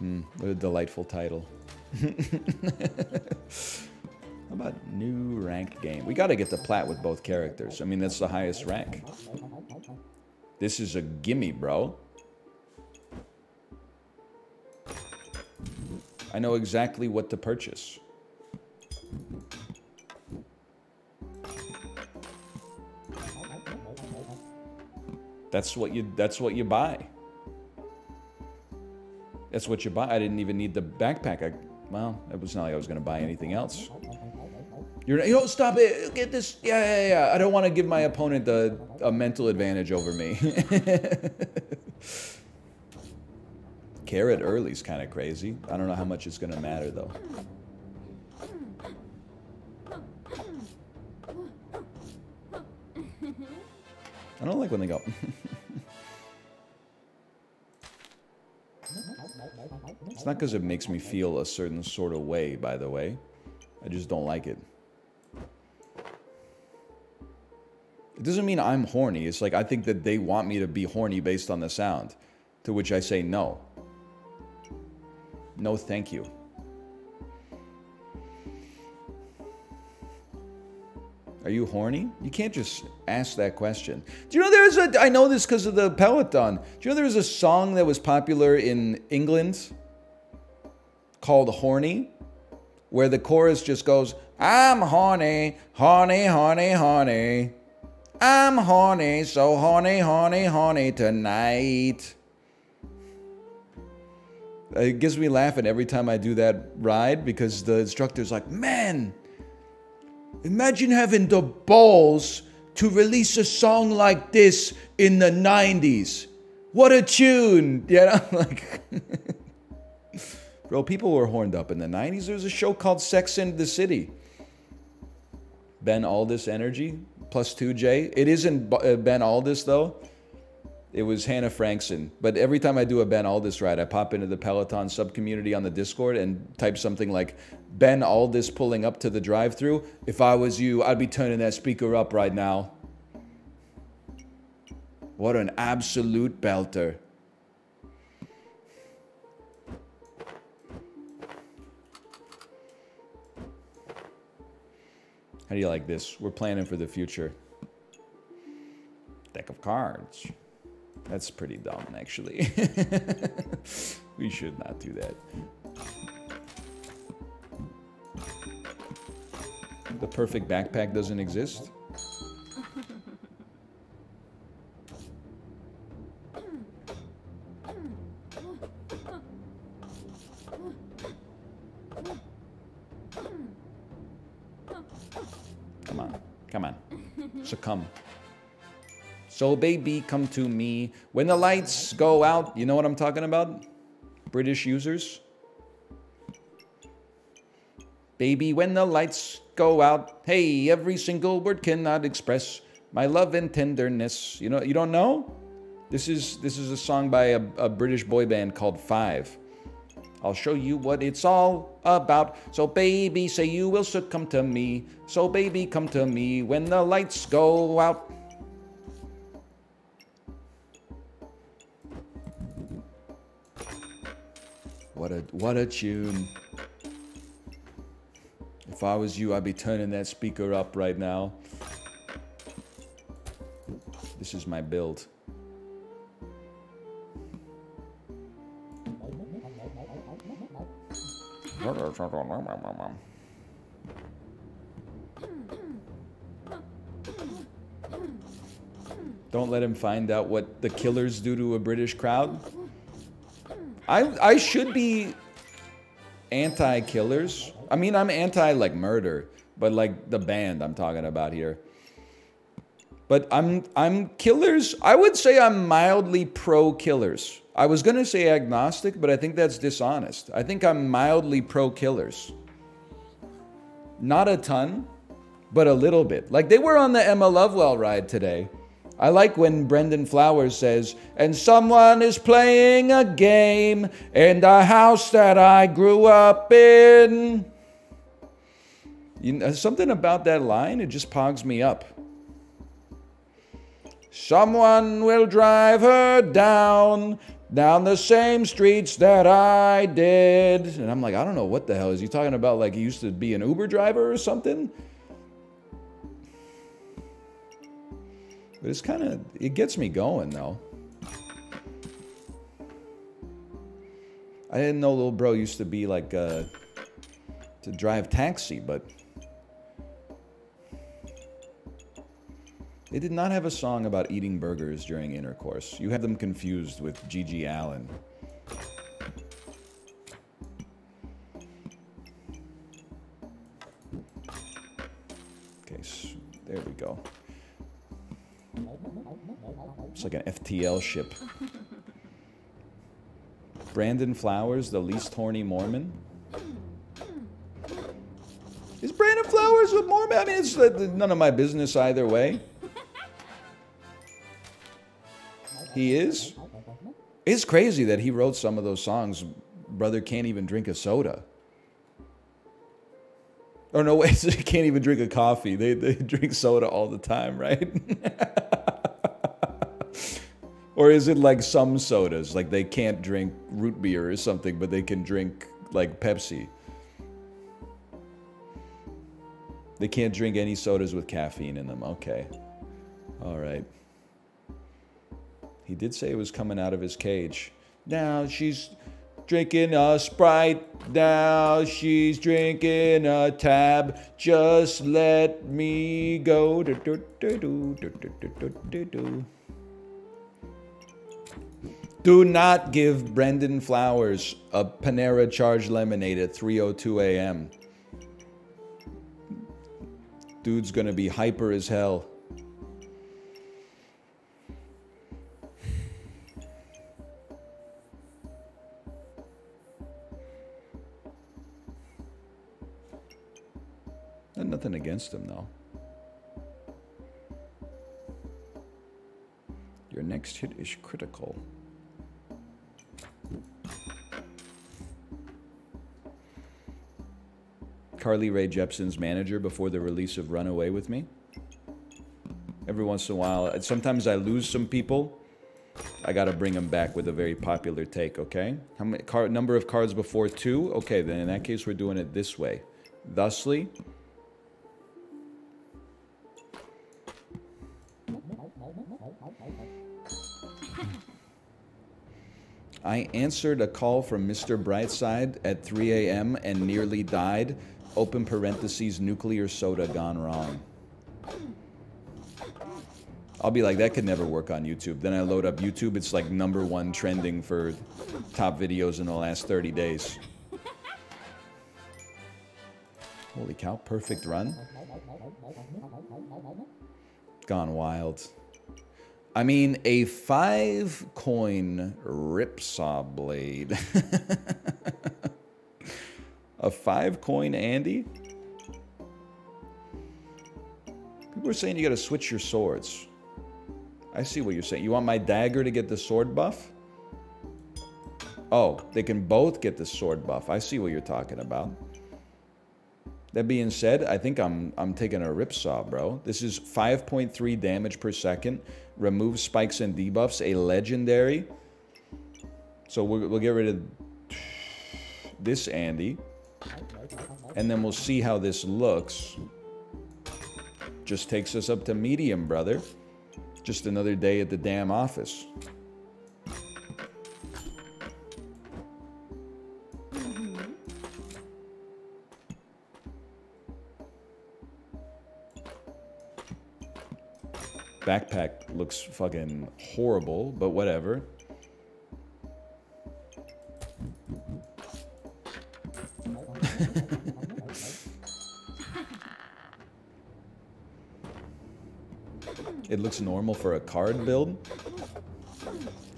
What a delightful title. How about new ranked game? We gotta get the plat with both characters. I mean, that's the highest rank. This is a gimme, bro. I know exactly what to purchase. That's what you buy. That's what you buy. I didn't even need the backpack. Well, it was not like I was going to buy anything else. You know, stop it. Get this. Yeah. I don't want to give my opponent a mental advantage over me. Carrot early is kind of crazy. I don't know how much it's going to matter, though. I don't like when they go. It's not because it makes me feel a certain sort of way, by the way. I just don't like it. It doesn't mean I'm horny. It's like I think that they want me to be horny based on the sound. To which I say no. No, thank you. Are you horny? You can't just ask that question. Do you know there's a... I know this because of the Peloton. Do you know there was a song that was popular in England called Horny? Where the chorus just goes, I'm horny, horny, horny, horny. I'm horny, so horny, horny, horny tonight. It gives me laughing every time I do that ride because the instructor's like, man, imagine having the balls to release a song like this in the 90s. What a tune! Yeah, like, bro, people were horned up in the 90s. There was a show called Sex and the City. Ben Aldis Energy, plus 2J. It isn't Ben Aldis, though. It was Hannah Frankson. But every time I do a Ben Aldis ride, I pop into the Peloton sub-community on the Discord and type something like, Ben Aldis pulling up to the drive-thru. If I was you, I'd be turning that speaker up right now. What an absolute belter. How do you like this? We're planning for the future. Deck of cards. That's pretty dumb, actually. We should not do that. The perfect backpack doesn't exist. Come on. Come on. Succumb. So baby, come to me. When the lights go out, you know what I'm talking about? British users. Baby, when the lights go out, hey, every single word cannot express my love and tenderness. You know, you don't know? This is a song by a British boy band called Five. I'll show you what it's all about. So baby, say you will succumb to me. So baby, come to me when the lights go out. What a tune. If I was you, I'd be turning that speaker up right now. This is my build. Don't let him find out what the Killers do to a British crowd. I should be anti-Killers. I mean, I'm anti, like, murder. But, like, the band I'm talking about here. But I'm Killers. I would say I'm mildly pro-Killers. I was going to say agnostic, but I think that's dishonest. I think I'm mildly pro-Killers. Not a ton, but a little bit. Like, they were on the Emma Lovewell ride today. I like when Brendan Flowers says, and someone is playing a game in the house that I grew up in. You know, something about that line, it just pogs me up. Someone will drive her down, down the same streets that I did. And I'm like, I don't know what the hell. Is he talking about like he used to be an Uber driver or something? But it's kind of, it gets me going though. I didn't know little bro used to be like, to drive taxi, but they did not have a song about eating burgers during intercourse. You have them confused with Gigi Allen. Okay, so there we go. It's like an FTL ship. Brandon Flowers, the least horny Mormon. Is Brandon Flowers a Mormon? I mean, it's none of my business either way. He is? It's crazy that he wrote some of those songs. Brother can't even drink a soda. Or no, wait, he can't even drink a coffee. They drink soda all the time, right? Or is it like some sodas? Like they can't drink root beer or something, but they can drink like Pepsi. They can't drink any sodas with caffeine in them. Okay. All right. He did say it was coming out of his cage. Now she's drinking a Sprite. Now she's drinking a Tab. Just let me go. Do not give Brendan Flowers a Panera charged lemonade at 3:02 a.m. Dude's gonna be hyper as hell. Nothing against him, though. Your next hit is critical. Carly Rae Jepsen's manager before the release of Run Away With Me. Every once in a while, sometimes I lose some people. I gotta bring them back with a very popular take, okay? How many number of cards before 2? Okay, then in that case, we're doing it this way. Thusly, I answered a call from Mr. Brightside at 3 a.m. and nearly died. Open parentheses, nuclear soda gone wrong. I'll be like, that could never work on YouTube. Then I load up YouTube. It's like #1 trending for top videos in the last 30 days. Holy cow, perfect run. Gone wild. I mean, a 5-coin ripsaw blade. A 5-coin Andy? People are saying you gotta switch your swords. I see what you're saying. You want my dagger to get the sword buff? Oh, they can both get the sword buff. I see what you're talking about. That being said, I think I'm taking a ripsaw, bro. This is 5.3 damage per second. Remove spikes and debuffs. A legendary. So we'll get rid of this Andy. And then we'll see how this looks. Just takes us up to medium, brother. Just another day at the damn office. Backpack looks fucking horrible, but whatever. It looks normal for a card build.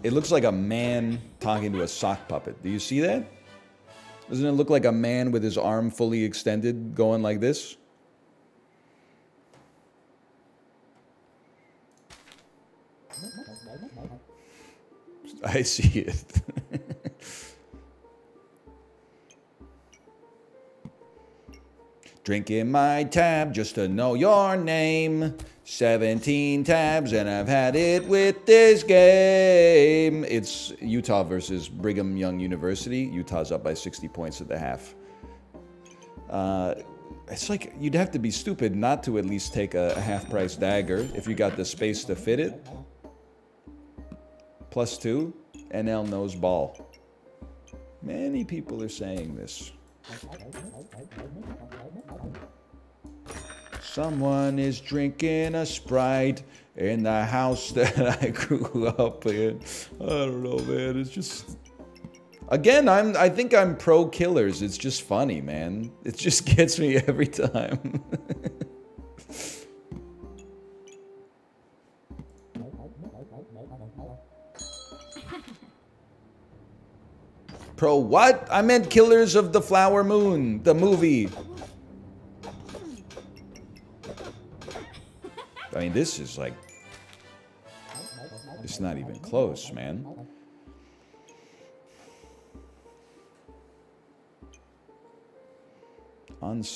It looks like a man talking to a sock puppet. Do you see that? Doesn't it look like a man with his arm fully extended going like this? I see it. Drinking my tab just to know your name. 17 times, and I've had it with this game. It's Utah versus Brigham Young University. Utah's up by 60 points at the half. It's like you'd have to be stupid not to at least take a half-price dagger if you got the space to fit it. +2, NL knows ball. Many people are saying this. Someone is drinking a Sprite in the house that I grew up in. I don't know, man. It's just... Again, I think I'm pro killers. It's just funny, man. It just gets me every time. Pro what? I meant Killers of the Flower Moon, the movie. I mean, this is like... It's not even close, man.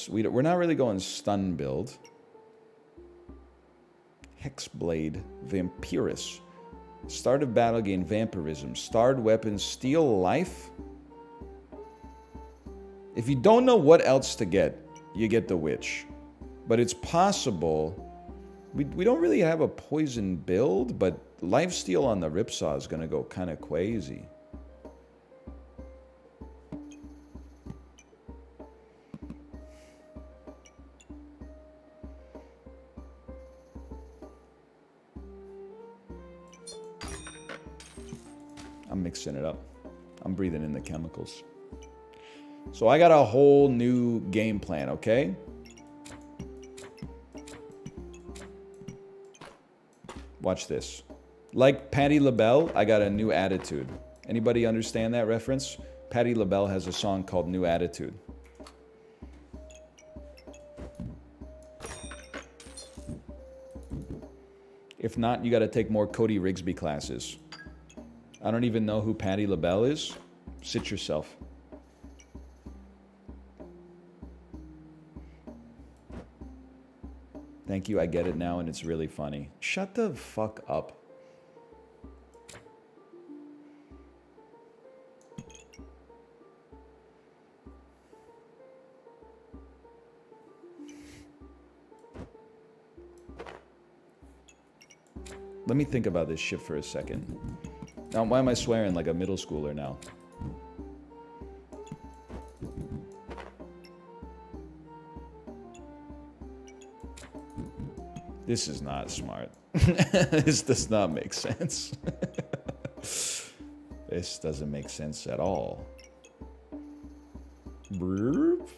We're not really going stun build. Hexblade, Vampirus. Start of battle, gain vampirism. Starred weapons, steal life. If you don't know what else to get, you get the witch. But it's possible... We don't really have a poison build, but lifesteal on the Ripsaw is going to go kind of crazy. I'm mixing it up. I'm breathing in the chemicals. So I got a whole new game plan, okay? Watch this. Like Patti LaBelle, I got a new attitude. Anybody understand that reference? Patti LaBelle has a song called New Attitude. If not, you got to take more Cody Rigsby classes. I don't even know who Patti LaBelle is. Sit yourself. Thank you, I get it now, and it's really funny. Shut the fuck up. Let me think about this shit for a second. Now, why am I swearing like a middle schooler now? This is not smart. This does not make sense. This doesn't make sense at all. Burp.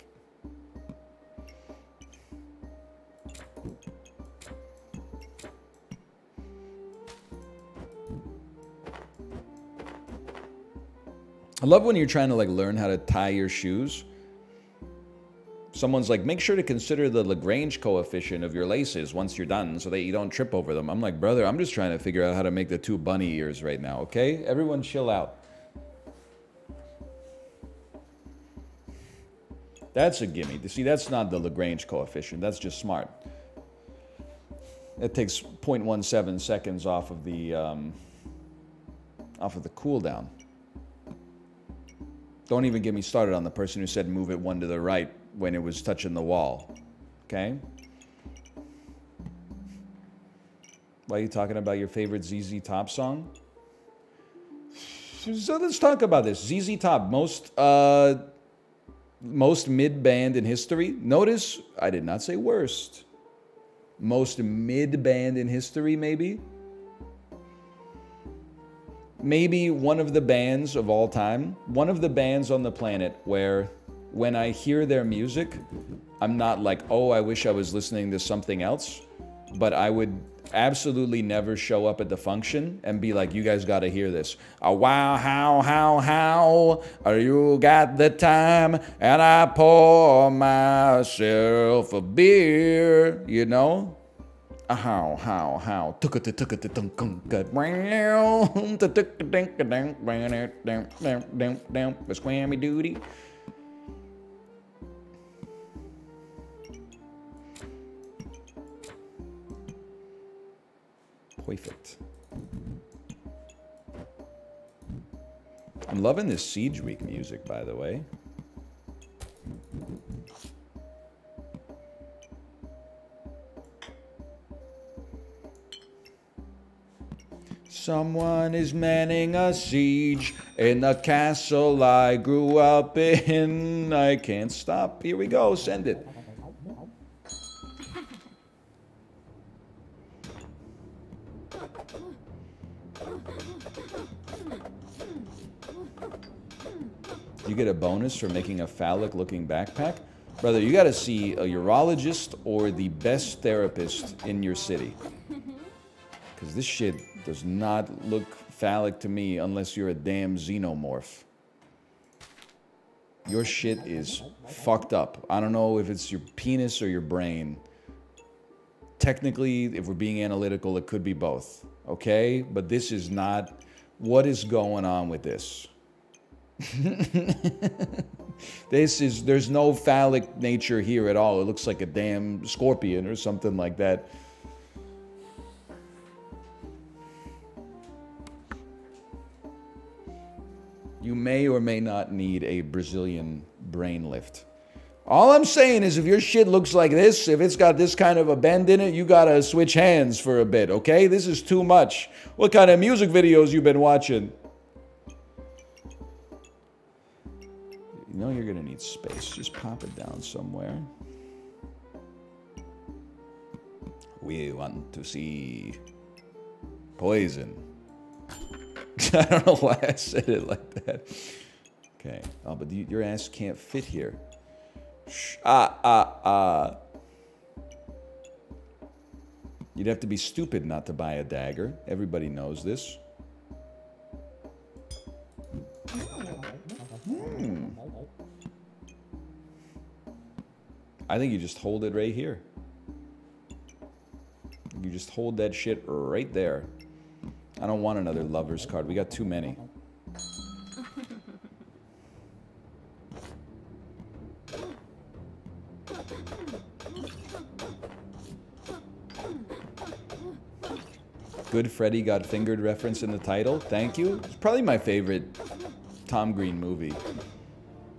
I love when you're trying to like learn how to tie your shoes. Someone's like, make sure to consider the Lagrange coefficient of your laces once you're done so that you don't trip over them. I'm like, brother, I'm just trying to figure out how to make the 2 bunny ears right now, okay? Everyone chill out. That's a gimme. See, that's not the Lagrange coefficient. That's just smart. It takes 0.17 seconds off of the cooldown. Don't even get me started on the person who said move it 1 to the right when it was touching the wall. Okay? Why are you talking about your favorite ZZ Top song? So let's talk about this. ZZ Top, most mid band in history. Notice I did not say worst. Most mid band in history, maybe. Maybe one of the bands of all time. One of the bands on the planet where when I hear their music, I'm not like, oh, I wish I was listening to something else. But I would absolutely never show up at the function and be like, you guys got to hear this. Wow, how, you got the time, and I pour myself a beer, you know? How, Squammy duty. Perfect. I'm loving this Siege Week music, by the way. Someone is manning a siege in the castle I grew up in. I can't stop. Here we go. Send it. You get a bonus for making a phallic-looking backpack? Brother, you gotta see a urologist or the best therapist in your city. Because this shit does not look phallic to me unless you're a damn xenomorph. Your shit is fucked up. I don't know if it's your penis or your brain. Technically, if we're being analytical, it could be both. Okay? But this is not... What is going on with this? There's no phallic nature here at all. It looks like a damn scorpion or something like that. You may or may not need a Brazilian brain lift. All I'm saying is if your shit looks like this, if it's got this kind of a bend in it, you gotta switch hands for a bit, okay? This is too much. What kind of music videos you been watching? You know you're gonna need space. Just pop it down somewhere. We want to see poison. I don't know why I said it like that. Okay. Oh, but your ass can't fit here. You'd have to be stupid not to buy a dagger. Everybody knows this. I think you just hold it right here. You just hold that shit right there. I don't want another lover's card. We got too many. Good Freddy Got Fingered reference in the title. Thank you. It's probably my favorite Tom Green movie.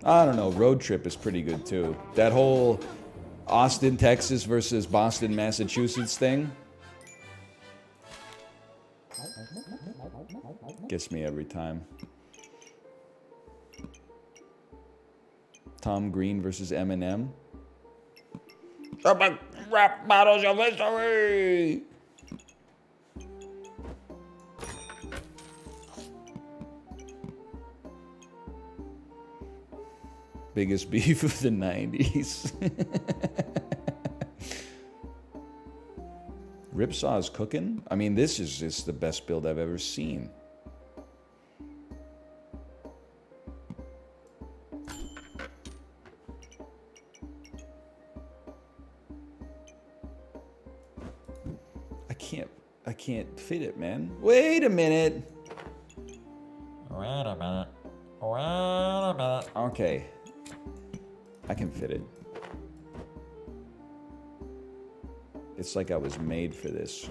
I don't know. Road Trip is pretty good too. That whole Austin, Texas versus Boston, Massachusetts thing gets me every time. Tom Green versus Eminem. Rap battles of history. Biggest beef of the 90s. Ripsaw's cooking? I mean, this is just the best build I've ever seen. I can't fit it, man. Wait a minute. Wait a minute. Wait a minute. Okay. I can fit it. It's like I was made for this.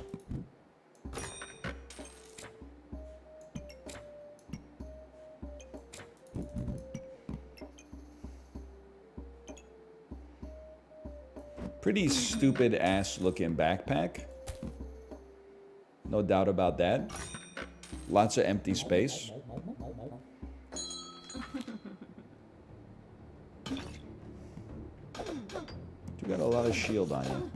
Pretty stupid ass looking backpack. No doubt about that. Lots of empty space. You got a lot of shield on you.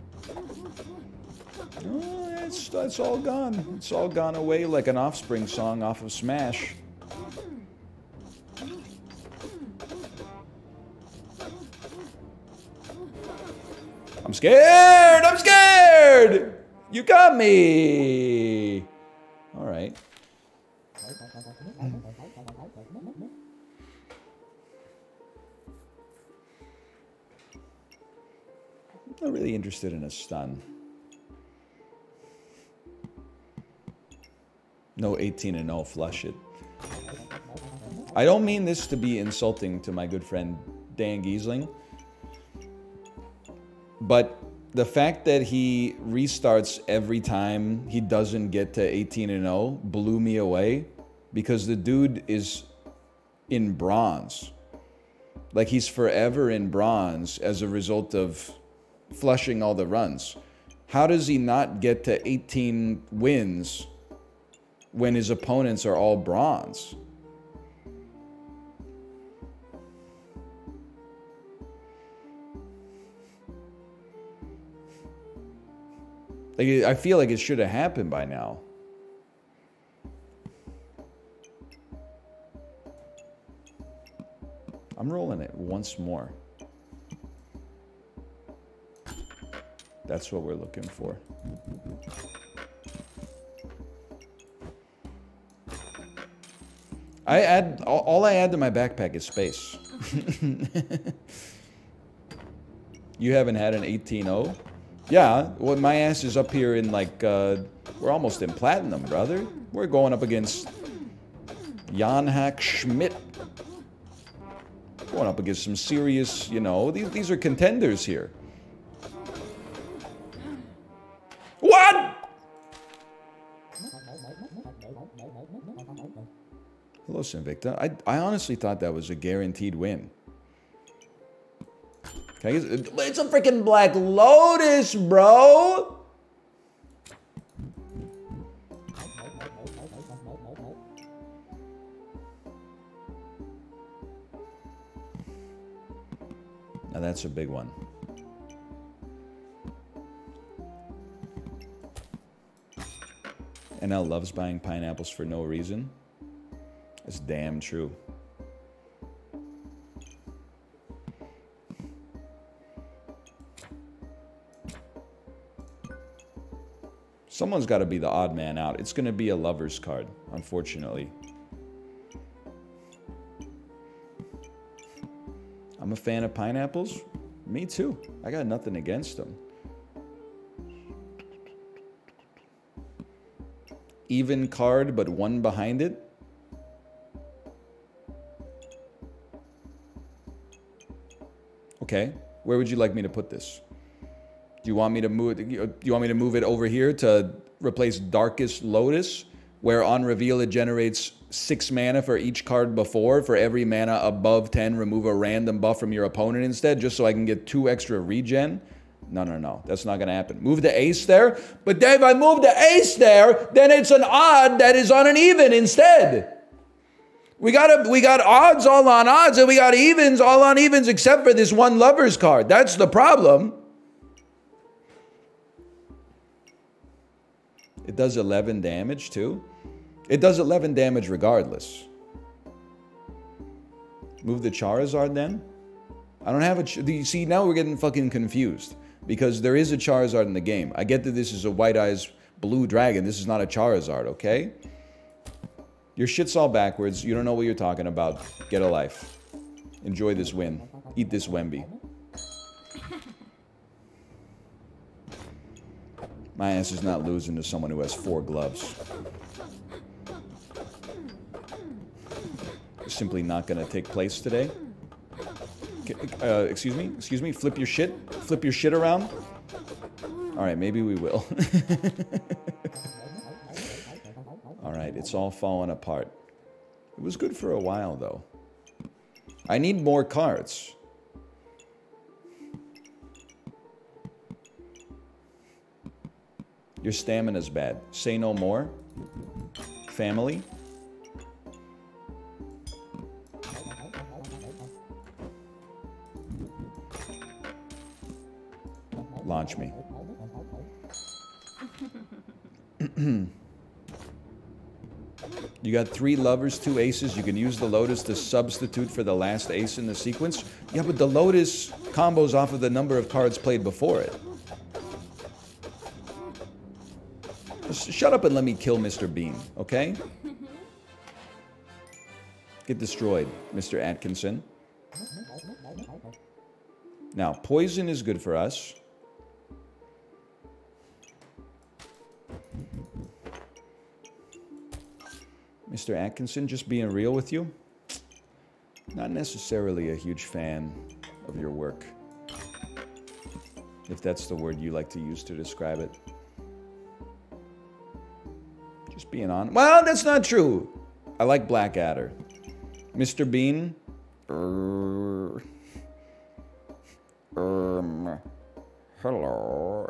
Oh, that's all gone. It's all gone away like an Offspring song off of Smash. I'm scared! I'm scared! You got me! Alright. Not really interested in a stun. No 18-0, flush it. I don't mean this to be insulting to my good friend Dan Giesling, but The fact that he restarts every time he doesn't get to 18-0 blew me away, because the dude is in bronze. Like, he's forever in bronze as a result of flushing all the runs. How does he not get to 18 wins when his opponents are all bronze? Like, I feel like it should have happened by now. I'm rolling it once more. That's what we're looking for. All I add to my backpack is space. You haven't had an 18-0? Yeah, well, my ass is up here in like, we're almost in platinum, brother. We're going up against Jan Hack Schmidt. Going up against some serious, you know, these are contenders here. What? Hello, Sinvicta. I honestly thought that was a guaranteed win. It's a freaking Black Lotus, bro! Now that's a big one. NL loves buying pineapples for no reason. That's damn true. Someone's got to be the odd man out. It's going to be a lover's card, unfortunately. I'm a fan of pineapples. Me too. I got nothing against them. Even card, but one behind it. Okay. Where would you like me to put this? Do you want me to move it? Do you want me to move it over here to replace Darkest Lotus, where on reveal it generates 6 mana for each card before? For every mana above 10, remove a random buff from your opponent instead, just so I can get 2 extra regen? No, no, no. That's not going to happen. Move the ace there. But then if I move the ace there, then it's an odd that is on an even instead. We got odds all on odds, and we got evens all on evens, except for this one lover's card. That's the problem. It does 11 damage too. It does 11 damage regardless. Move the Charizard then. I don't have a... You see, now we're getting fucking confused. Because there is a Charizard in the game. I get that this is a White Eyes Blue Dragon. This is not a Charizard, okay? Your shit's all backwards. You don't know what you're talking about. Get a life. Enjoy this win. Eat this Wemby. My ass is not losing to someone who has 4 gloves. It's simply not going to take place today. Excuse me, flip your shit around. All right, maybe we will. All right, it's all falling apart. It was good for a while though. I need more cards. Your stamina's bad. Say no more. Family. Launch me. You got 3 lovers, 2 aces. You can use the Lotus to substitute for the last ace in the sequence. Yeah, but the Lotus combos off of the number of cards played before it. Just shut up and let me kill Mr. Bean, okay? Get destroyed, Mr. Atkinson. Now, poison is good for us. Mr. Atkinson, just being real with you, not necessarily a huge fan of your work. If that's the word you like to use to describe it. Just being honest. Well, that's not true. I like Blackadder. Mr. Bean. Hello.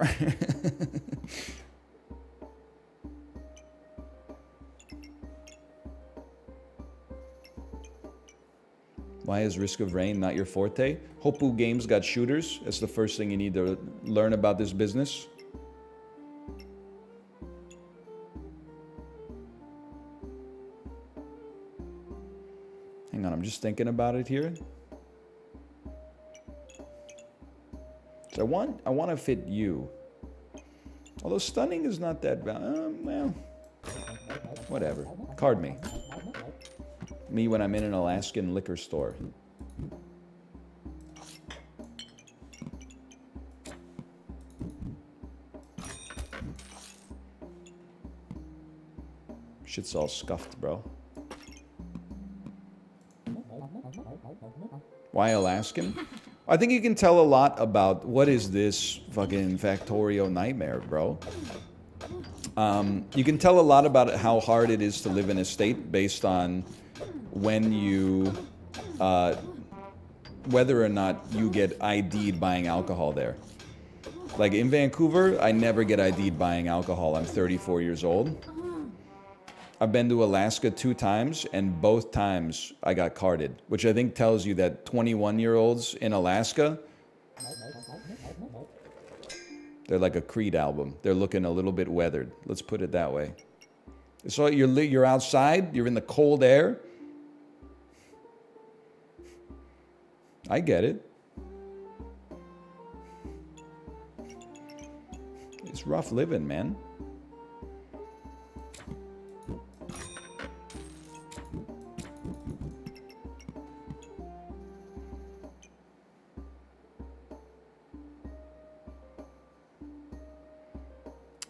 Why is Risk of Rain not your forte? Hoppu Games got shooters. That's the first thing you need to learn about this business. Hang on, I'm just thinking about it here. So I want to fit you. Although stunning is not that well, whatever. Card me. Me when I'm in an Alaskan liquor store. Shit's all scuffed, bro. Why Alaskan? I think you can tell a lot about what is this fucking Factorio nightmare, bro. You can tell a lot about how hard it is to live in a state based on when you, whether or not you get ID'd buying alcohol there. Like in Vancouver, I never get ID'd buying alcohol. I'm 34 years old. I've been to Alaska 2 times, and both times I got carded, which I think tells you that 21-year-olds in Alaska, they're like a Creed album. They're looking a little bit weathered. Let's put it that way. So you're outside, you're in the cold air. I get it. It's rough living, man.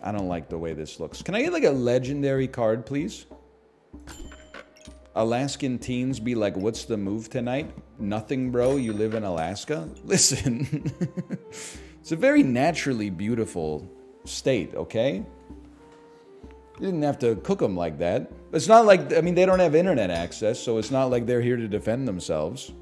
I don't like the way this looks. Can I get like a legendary card, please? Alaskan teens be like, what's the move tonight? Nothing, bro. You live in Alaska? Listen. It's a very naturally beautiful state, okay? You didn't have to cook them like that. It's not like, I mean, they don't have internet access, so it's not like they're here to defend themselves.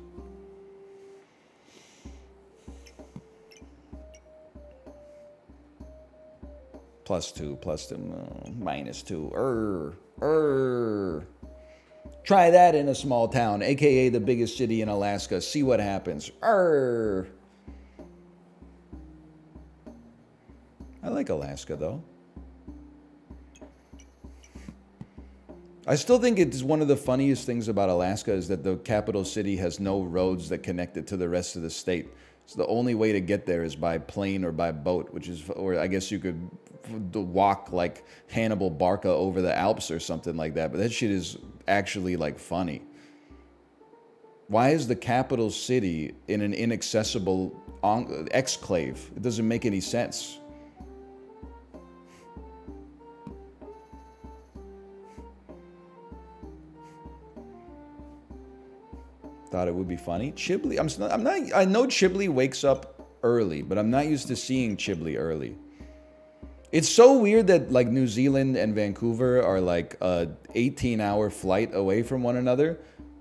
+2, -2. Try that in a small town, aka the biggest city in Alaska. See what happens. I like Alaska, though. I still think it's one of the funniest things about Alaska is that the capital city has no roads that connect it to the rest of the state. So the only way to get there is by plane or by boat, which is, or I guess you could walk like Hannibal Barca over the Alps or something like that. But that shit is actually like funny. Why is the capital city in an inaccessible exclave? It doesn't make any sense. Thought it would be funny. Chibli, I know Chibli wakes up early, but I'm not used to seeing Chibli early. It's so weird that like New Zealand and Vancouver are like a 18-hour flight away from one another,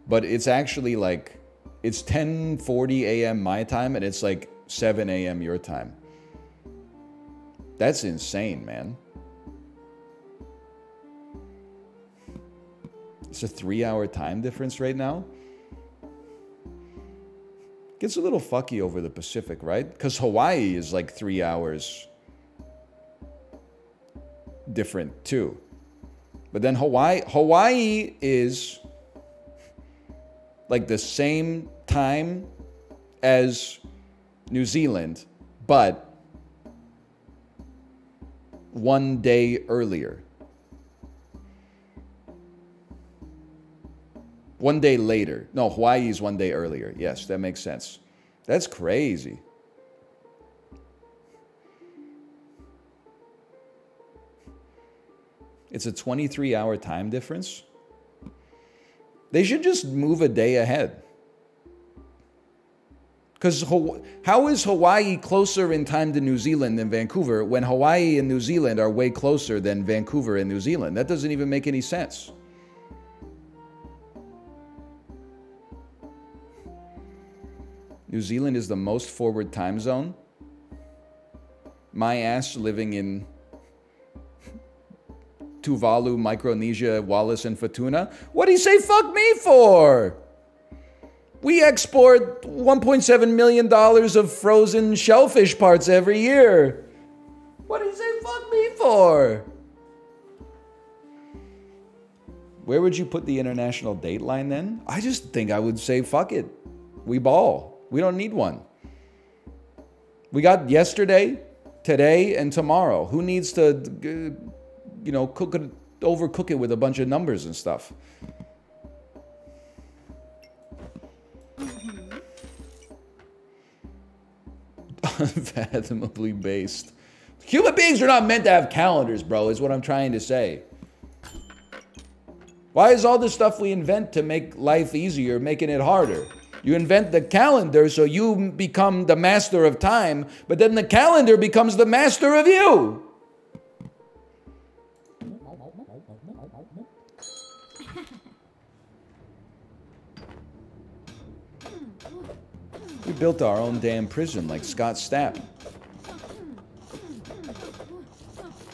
but it's actually like, it's 10:40 a.m. my time and it's like 7 a.m. your time. That's insane, man. It's a 3-hour time difference right now. Gets a little fucky over the Pacific, right? Because Hawaii is like 3 hours different too. But then Hawaii is like the same time as New Zealand, but 1 day earlier. 1 day later. No, Hawaii is 1 day earlier. Yes, that makes sense. That's crazy. It's a 23-hour time difference. They should just move a day ahead. Because how is Hawaii closer in time to New Zealand than Vancouver when Hawaii and New Zealand are way closer than Vancouver and New Zealand? That doesn't even make any sense. New Zealand is the most forward time zone. My ass living in Tuvalu, Micronesia, Wallis, and Futuna. What do you say fuck me for? We export $1.7 million of frozen shellfish parts every year. What do you say fuck me for? Where would you put the international date line then? I just think I would say fuck it. We ball. We don't need one. We got yesterday, today, and tomorrow. Who needs to, you know, overcook it with a bunch of numbers and stuff? Unfathomably based. Human beings are not meant to have calendars, bro, is what I'm trying to say. Why is all the stuff we invent to make life easier making it harder? You invent the calendar so you become the master of time, but then the calendar becomes the master of you. We built our own damn prison like Scott Stapp.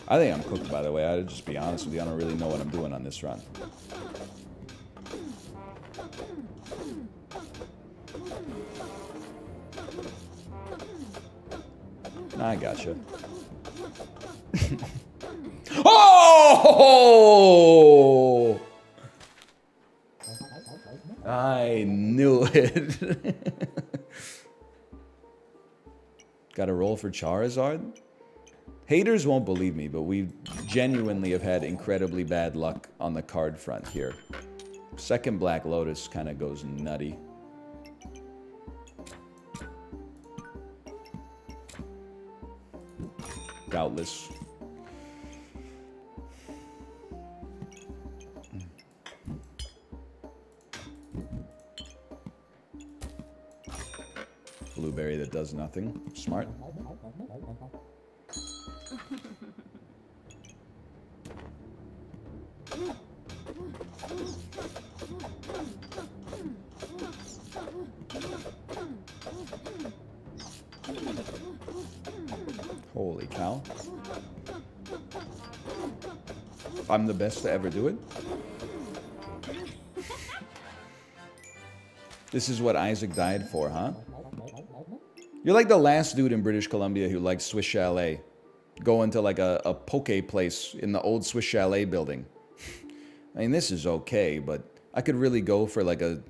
I think I'm cooked, by the way. I'll just be honest with you. I don't really know what I'm doing on this run. I gotcha. Oh! I knew it. Got a roll for Charizard? Haters won't believe me, but we genuinely have had incredibly bad luck on the card front here. Second Black Lotus kind of goes nutty. Doubtless. Blueberry that does nothing. Smart. Holy cow. I'm the best to ever do it. This is what Isaac died for, huh? You're like the last dude in British Columbia who likes Swiss Chalet. Going to like a poke place in the old Swiss Chalet building. I mean, this is okay, but I could really go for like a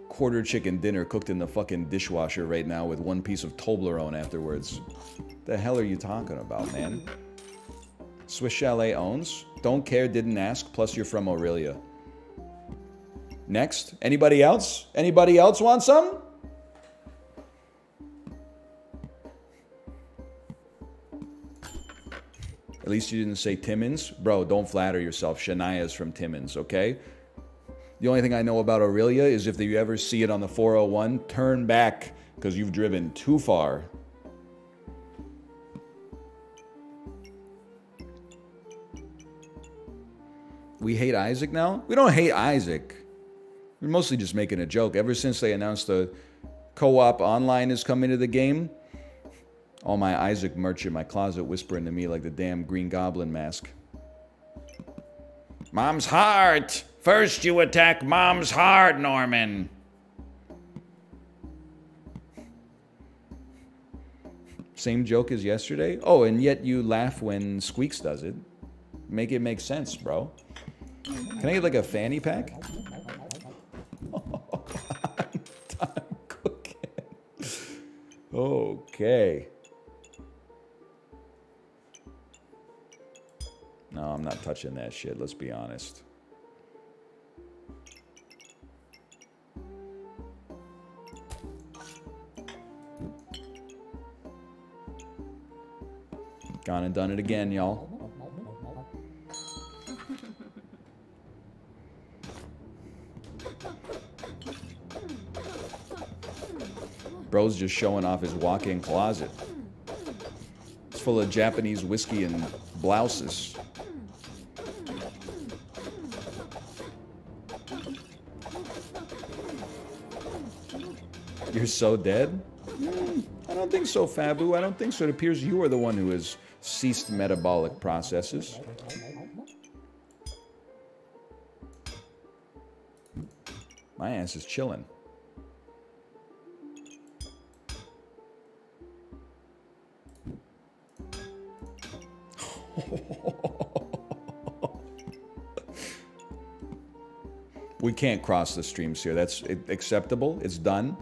quarter chicken dinner cooked in the fucking dishwasher right now with one piece of Toblerone afterwards. The hell are you talking about, man? Swiss Chalet owns? Don't care, didn't ask, plus you're from Aurelia. Next. Anybody else? Anybody else want some? At least you didn't say Timmins. Bro, don't flatter yourself. Shania's from Timmins, okay? The only thing I know about Aurelia is if you ever see it on the 401, turn back, because you've driven too far. We hate Isaac now? We don't hate Isaac. We're mostly just making a joke. Ever since they announced the co-op online is coming to the game, all my Isaac merch in my closet whispering to me like the damn Green Goblin mask. Mom's heart! First you attack Mom's heart, Norman! Same joke as yesterday? Oh, and yet you laugh when Squeaks does it. Make it make sense, bro. Can I get like a fanny pack? Oh, I'm cooking. Okay. No, I'm not touching that shit, let's be honest. Gone and done it again, y'all. Bro's just showing off his walk-in closet. It's full of Japanese whiskey and blouses. You're so dead? I don't think so, Fabu. I don't think so. It appears you are the one who has ceased metabolic processes. My ass is chilling. We can't cross the streams here. That's acceptable. It's done.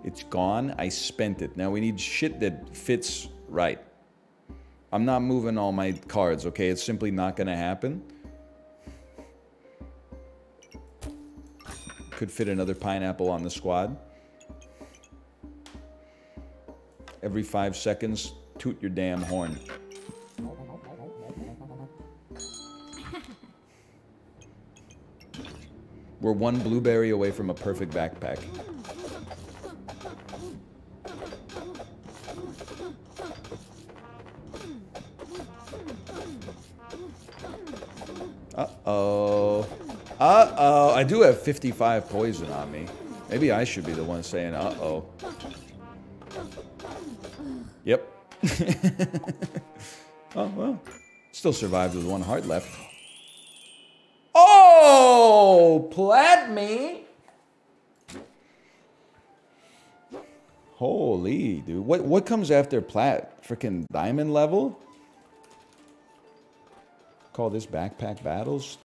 It's gone. I spent it. Now we need shit that fits right. I'm not moving all my cards, okay? It's simply not going to happen. Could fit another pineapple on the squad. Every 5 seconds, toot your damn horn. We're one blueberry away from a perfect backpack. Uh-oh. Uh-oh. I do have 55 poison on me. Maybe I should be the one saying uh-oh. Yep. Oh, well. Still survived with 1 heart left. Oh! Plat me! Holy, dude. What comes after plat? Freaking diamond level? Call this backpack battles?